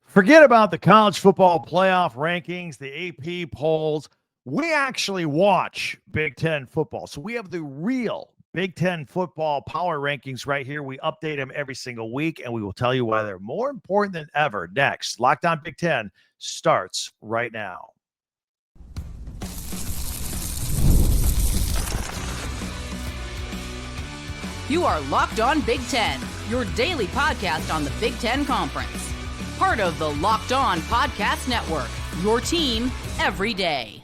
Forget about the college football playoff rankings, the AP polls. We actually watch Big Ten football. So we have the real Big Ten football power rankings right here. We update them every single week, and we will tell you why they're more important than ever. Next, Locked On Big Ten starts right now. You are Locked On Big Ten, your daily podcast on the Big Ten Conference. Part of the Locked On Podcast Network, your team every day.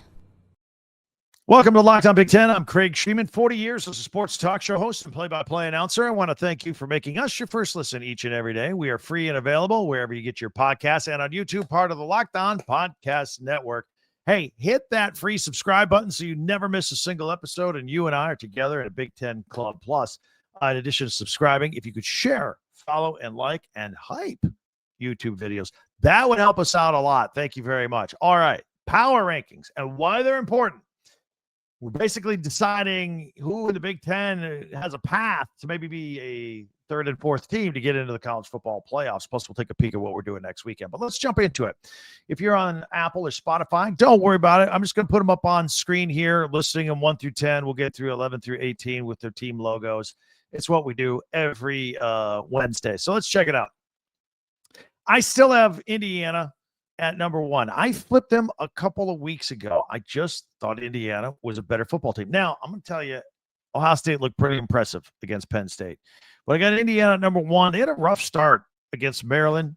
Welcome to Locked On Big Ten. I'm Craig Sheeman, 40 years as a sports talk show host and play-by-play announcer. I want to thank you for making us your first listen each and every day. We are free and available wherever you get your podcasts and on YouTube, part of the Locked On Podcast Network. Hey, hit that free subscribe button so you never miss a single episode, and you and I are together at a Big Ten Club Plus. In addition to subscribing, if you could share, follow, and like, and hype YouTube videos, that would help us out a lot. Thank you very much. All right, power rankings and why they're important. We're basically deciding who in the Big Ten has a path to maybe be a third and fourth team to get into the college football playoffs. Plus, we'll take a peek at what we're doing next weekend. But let's jump into it. If you're on Apple or Spotify, don't worry about it. I'm just going to put them up on screen here, listing them 1 through 10. We'll get through 11 through 18 with their team logos. It's what we do every Wednesday. So let's check it out. I still have Indiana at number 1. I flipped them a couple of weeks ago. I just thought Indiana was a better football team. Now, I'm going to tell you, Ohio State looked pretty impressive against Penn State. But I got Indiana at number 1. They had a rough start against Maryland.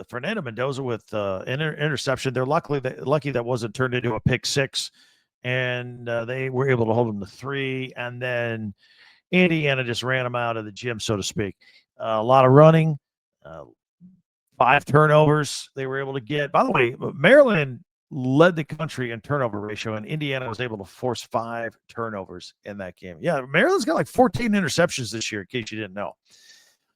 Fernando Mendoza with an interception. They're lucky that wasn't turned into a pick 6. And they were able to hold them to 3. And then Indiana just ran them out of the gym, so to speak. A lot of running, 5 turnovers they were able to get. By the way, Maryland led the country in turnover ratio, and Indiana was able to force 5 turnovers in that game. Yeah, Maryland's got like 14 interceptions this year, in case you didn't know.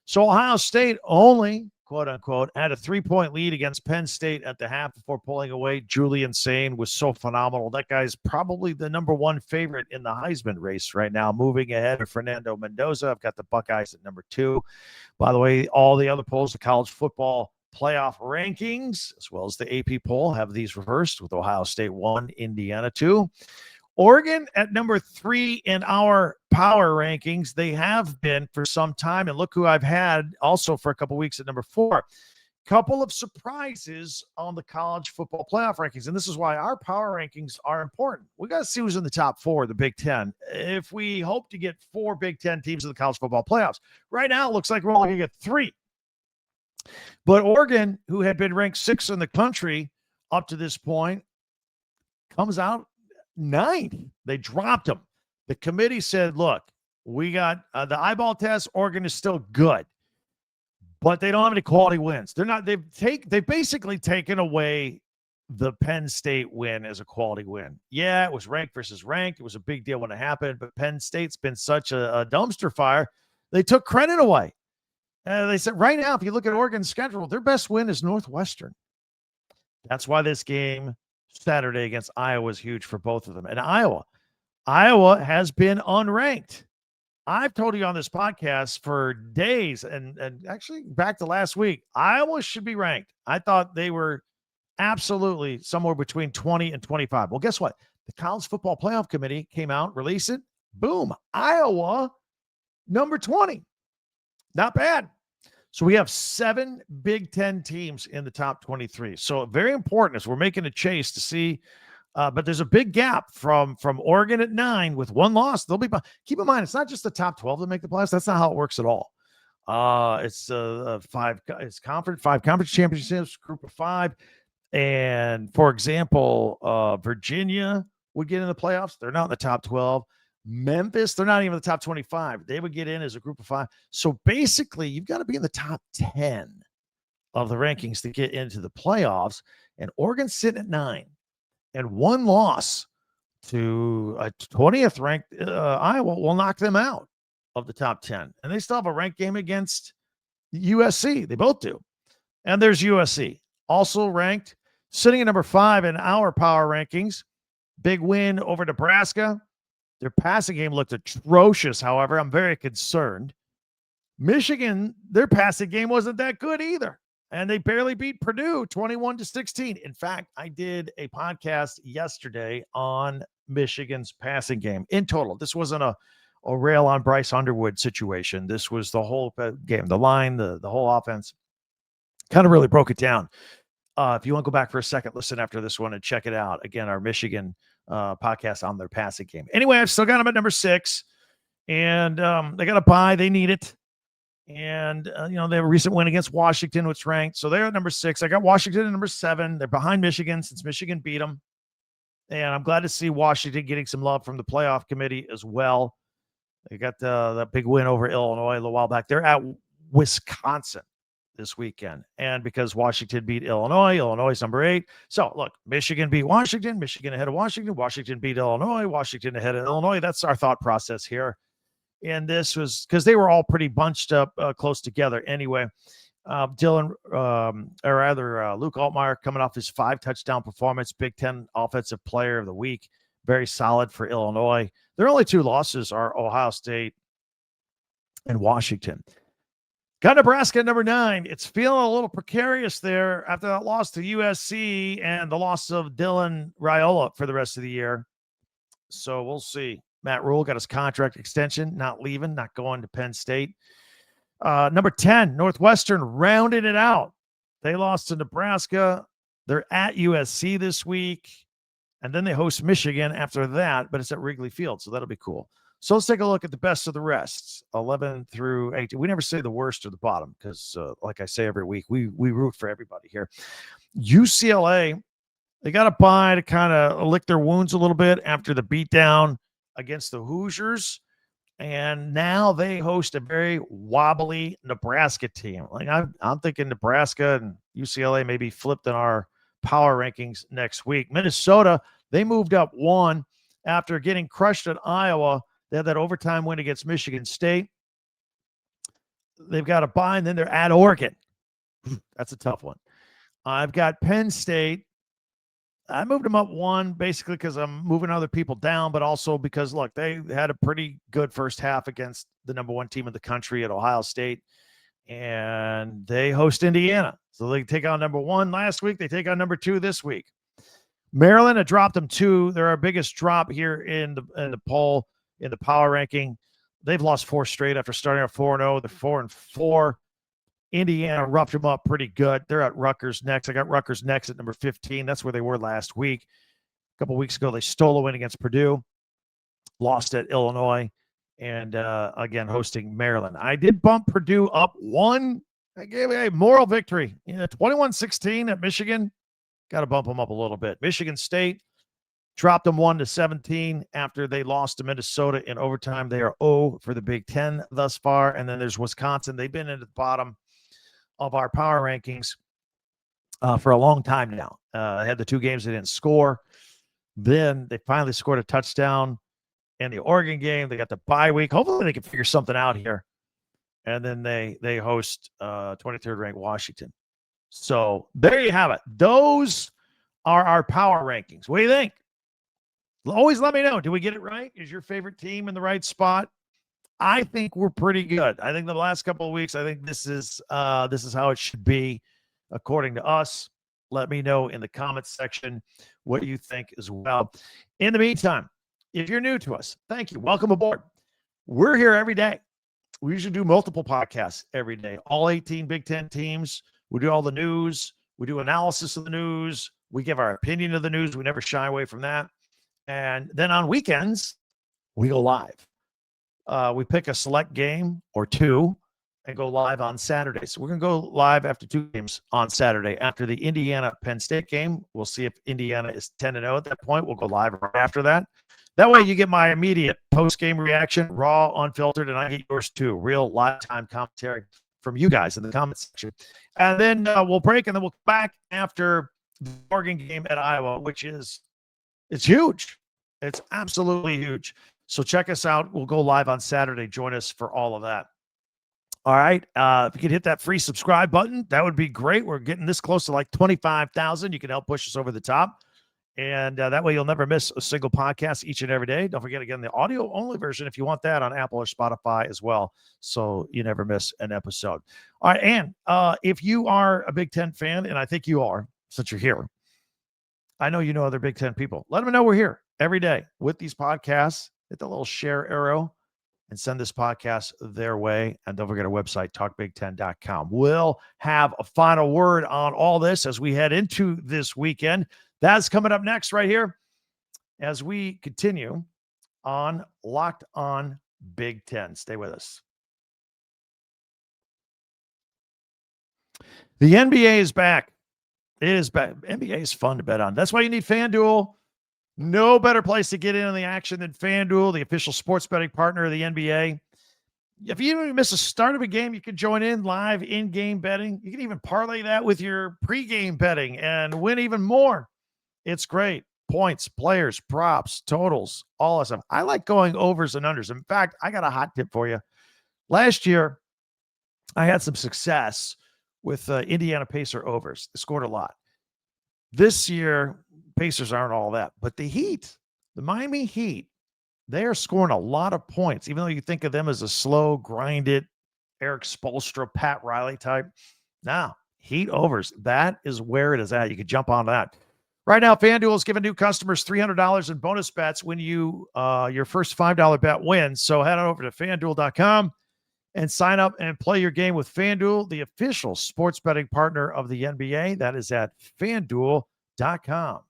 So Ohio State only, quote unquote, had a 3-point lead against Penn State at the half before pulling away. Julian Sain was so phenomenal. That guy's probably the number 1 favorite in the Heisman race right now, moving ahead of Fernando Mendoza. I've got the Buckeyes at number 2. By the way, all the other polls, the college football playoff rankings, as well as the AP poll, have these reversed with Ohio State 1, Indiana 2. Oregon at number 3 in our power rankings. They have been for some time. And look who I've had also for a couple weeks at number 4. Couple of surprises on the college football playoff rankings. And this is why our power rankings are important. We got to see who's in the top 4 of the Big Ten if we hope to get 4 Big Ten teams in the college football playoffs. Right now, it looks like we're only going to get 3. But Oregon, who had been ranked 6th in the country up to this point, comes out 9th. They dropped them. The committee said, look, we got the eyeball test. Oregon is still good, but they don't have any quality wins. They've basically taken away the Penn State win as a quality win. Yeah, it was ranked versus ranked. It was a big deal when it happened, but Penn State's been such a dumpster fire. They took credit away. They said right now, if you look at Oregon's schedule, their best win is Northwestern. That's why this game Saturday against Iowa is huge for both of them. And Iowa has been unranked. I've told you on this podcast for days and actually back to last week, Iowa should be ranked. I thought they were absolutely somewhere between 20 and 25. Well, guess what? The College Football Playoff Committee came out, released it. Boom. Iowa, number 20. Not bad. So we have 7 Big Ten teams in the top 23. So very important as we're making a chase to see. But there's a big gap from Oregon at 9 with 1 loss. They'll be. Keep in mind, it's not just the top 12 that make the playoffs. That's not how it works at all. It's 5 conference championships, group of 5. And for example, Virginia would get in the playoffs. They're not in the top 12. Memphis, they're not even in the top 25. They would get in as a group of 5. So basically, you've got to be in the top 10 of the rankings to get into the playoffs. And Oregon's sitting at 9. And 1 loss to a 20th ranked Iowa will knock them out of the top 10. And they still have a ranked game against USC. They both do. And there's USC, also ranked, sitting at number 5 in our power rankings. Big win over Nebraska. Their passing game looked atrocious, however. I'm very concerned. Michigan, their passing game wasn't that good either. and they barely beat Purdue 21-16. In fact, I did a podcast yesterday on Michigan's passing game in total. This wasn't a rail on Bryce Underwood situation. This was the whole game, the line, the whole offense. Kind of really broke it down. If you want to go back for a second, listen after this one and check it out. Again, our Michigan podcast on their passing game. Anyway, I've still got them at number 6, and they got a bye. They need it. And, they have a recent win against Washington, which ranked. So they're at number 6. I got Washington at number 7. They're behind Michigan since Michigan beat them. And I'm glad to see Washington getting some love from the playoff committee as well. They got that big win over Illinois a little while back. They're at Wisconsin this weekend. And because Washington beat Illinois, Illinois is number 8. So, look, Michigan beat Washington, Michigan ahead of Washington, Washington beat Illinois, Washington ahead of Illinois. That's our thought process here. And this was because they were all pretty bunched up close together anyway. Luke Altmaier coming off his 5-touchdown performance, Big Ten Offensive Player of the Week. Very solid for Illinois. Their only 2 losses are Ohio State and Washington. Got Nebraska at number 9. It's feeling a little precarious there after that loss to USC and the loss of Dylan Raiola for the rest of the year. So we'll see. Matt Rule got his contract extension, not leaving, not going to Penn State. Number 10, Northwestern rounded it out. They lost to Nebraska. They're at USC this week, and then they host Michigan after that, but it's at Wrigley Field, so that'll be cool. So let's take a look at the best of the rest, 11 through 18. We never say the worst or the bottom because, like I say every week, we root for everybody here. UCLA, they got a bye to kind of lick their wounds a little bit after the beatdown against the Hoosiers, and now they host a very wobbly Nebraska team. Like I'm thinking Nebraska and UCLA may be flipped in our power rankings next week. Minnesota, they moved up 1 after getting crushed at Iowa. They had that overtime win against Michigan State. They've got a bye, and then they're at Oregon. That's a tough one. I've got Penn State. I moved them up 1 basically because I'm moving other people down, but also because, look, they had a pretty good first half against the number 1 team in the country at Ohio State, and they host Indiana. So they take on number 1 last week. They take on number 2 this week. Maryland, I dropped them 2. They're our biggest drop here in the poll, in the power ranking. They've lost 4 straight after starting at 4-0. They're 4-4. Indiana roughed them up pretty good. They're at Rutgers next. I got Rutgers next at number 15. That's where they were last week. A couple weeks ago, they stole a win against Purdue, lost at Illinois, and again, hosting Maryland. I did bump Purdue up 1. I gave a moral victory. 21-16 at Michigan. Got to bump them up a little bit. Michigan State dropped them 1-17 after they lost to Minnesota in overtime. They are 0 for the Big Ten thus far. And then there's Wisconsin. They've been at the bottom of our power rankings for a long time now. They had the 2 games they didn't score. Then they finally scored a touchdown in the Oregon game. They got the bye week. Hopefully they can figure something out here. And then they host 23rd ranked Washington. So there you have it. Those are our power rankings. What do you think? Always let me know. Do we get it right? Is your favorite team in the right spot? I think we're pretty good. I think the last couple of weeks, I think this is how it should be, according to us. Let me know in the comments section what you think as well. In the meantime, if you're new to us, thank you. Welcome aboard. We're here every day. We usually do multiple podcasts every day. All 18 Big Ten teams. We do all the news. We do analysis of the news. We give our opinion of the news. We never shy away from that. And then on weekends, we go live. We pick a select game or 2 and go live on Saturday. So we're going to go live after 2 games on Saturday. After the Indiana-Penn State game, we'll see if Indiana is 10-0 at that point. We'll go live right after that. That way you get my immediate post-game reaction, raw, unfiltered, and I get yours too. Real live-time commentary from you guys in the comments section. And then we'll break, and then we'll come back after the Oregon game at Iowa, which is it's huge. It's absolutely huge. So check us out. We'll go live on Saturday. Join us for all of that. All right. If you could hit that free subscribe button, that would be great. We're getting this close to like 25,000. You can help push us over the top. And that way you'll never miss a single podcast each and every day. Don't forget, again, the audio only version, if you want that, on Apple or Spotify as well, so you never miss an episode. All right, and if you are a Big Ten fan, and I think you are, since you're here, I know you know other Big Ten people. Let them know we're here every day with these podcasts. Hit the little share arrow and send this podcast their way. And don't forget our website, talkbig10.com. We'll have a final word on all this as we head into this weekend. That's coming up next right here as we continue on Locked On Big Ten. Stay with us. The NBA is back. It is back. NBA is fun to bet on. That's why you need FanDuel. No better place to get in on the action than FanDuel, the official sports betting partner of the NBA. If you even miss a start of a game, you can join in live in-game betting. You can even parlay that with your pregame betting and win even more. It's great. Points, players, props, totals, all that stuff. I like going overs and unders. In fact, I got a hot tip for you. Last year, I had some success with Indiana Pacer overs. They scored a lot. This year, Pacers aren't all that, but the Heat, the Miami Heat, they are scoring a lot of points, even though you think of them as a slow, grinded, Eric Spoelstra, Pat Riley type. Now, Heat overs, that is where it is at. You can jump on that. Right now, FanDuel is giving new customers $300 in bonus bets when you your first $5 bet wins. So head on over to FanDuel.com and sign up and play your game with FanDuel, the official sports betting partner of the NBA. That is at FanDuel.com.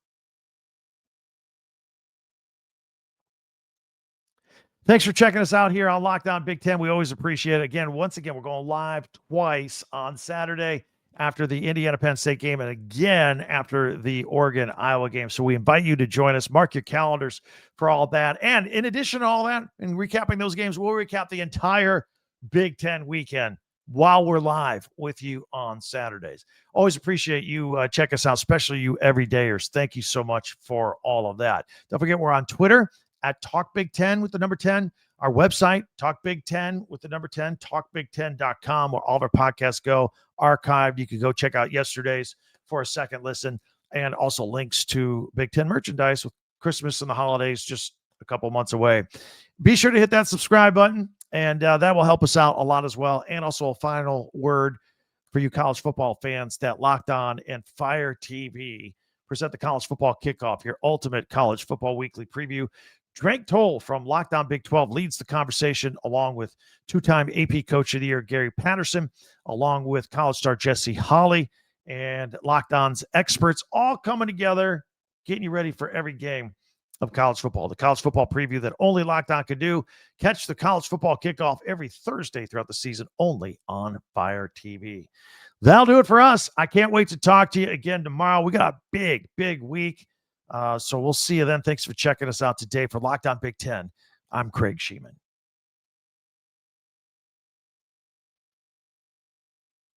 Thanks for checking us out here on Locked On Big Ten. We always appreciate it. Again, once again, we're going live twice on Saturday after the Indiana-Penn State game and again after the Oregon-Iowa game. So we invite you to join us. Mark your calendars for all that. And in addition to all that, and recapping those games, we'll recap the entire Big Ten weekend while we're live with you on Saturdays. Always appreciate you check us out, especially you everydayers. Thank you so much for all of that. Don't forget, we're on Twitter at TalkBig10 with the number 10. Our website, TalkBig10 with the number 10, TalkBig10.com, where all of our podcasts go archived. You can go check out yesterday's for a second listen, and also links to Big Ten merchandise with Christmas and the holidays just a couple months away. Be sure to hit that subscribe button, and that will help us out a lot as well. And also a final word for you college football fans that Locked On and Fire TV present the college football kickoff, your ultimate college football weekly preview. Drake Toll from Locked On Big 12 leads the conversation, along with two-time AP Coach of the Year Gary Patterson, along with college star Jesse Holley, and Locked On's experts, all coming together, getting you ready for every game of college football. The college football preview that only Locked On could do. Catch the college football kickoff every Thursday throughout the season, only on Fire TV. That'll do it for us. I can't wait to talk to you again tomorrow. We got a big, big week. So we'll see you then. Thanks for checking us out today. For Locked On Big Ten, I'm Craig Sheeman.